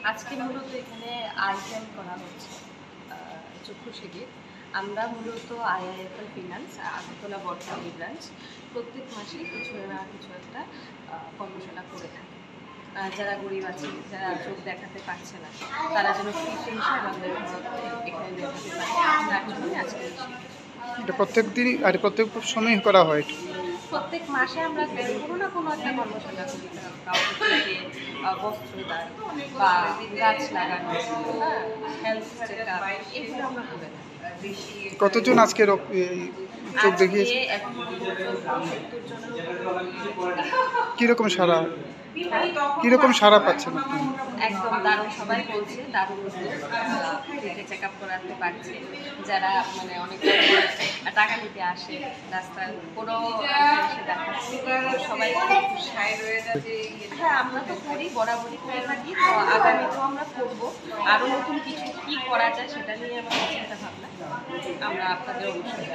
আজকে মূলত এখানে আইটেম করা হচ্ছে চক্ষু শিবির। আমরা মূলত IIFL finance Agartala Battala branch প্রত্যেক মাসে কিছু না কিছু একটা কর্মশালা করে থাকি। যারা গরিব আছে, যারা চোখ দেখাতে পারছে না, তারা যেন ফ্রি চিকিৎসা আমাদের এখানে দেখাতে পারে, তার জন্য আজকে এটা প্রত্যেক দিনই আর প্রত্যেক সময় করা হয়। প্রত্যেক মাসে আমরা কোনো না কোনো একটা কর্মশালা করি, কাউকে থেকে বস্ত্রদান বা গাছ লাগানো, হেলথ চেক আপ, এগুলো আমরা করে থাকি। কতজন আজকে চোখ দেখিয়েছে? কিরকম সারা পাচ্ছেন আপনি? একদম দারুণ, সবাই বলছে দারুণ, ফ্রিতে চেক আপ করাতে পারছে। যারা মানে অনেক টাকা দিতে আসে রাস্তায় কোনো এসে দেখাচ্ছে, সবাই হ্যাঁ আমরা তো করি, বরাবরই করে থাকি। তো আগামীতেও আমরা করবো। আরও নতুন কিছু কী করা যায় সেটা নিয়ে আমাদের চিন্তা ভাবনা আমরা আপনাদের অবশ্যই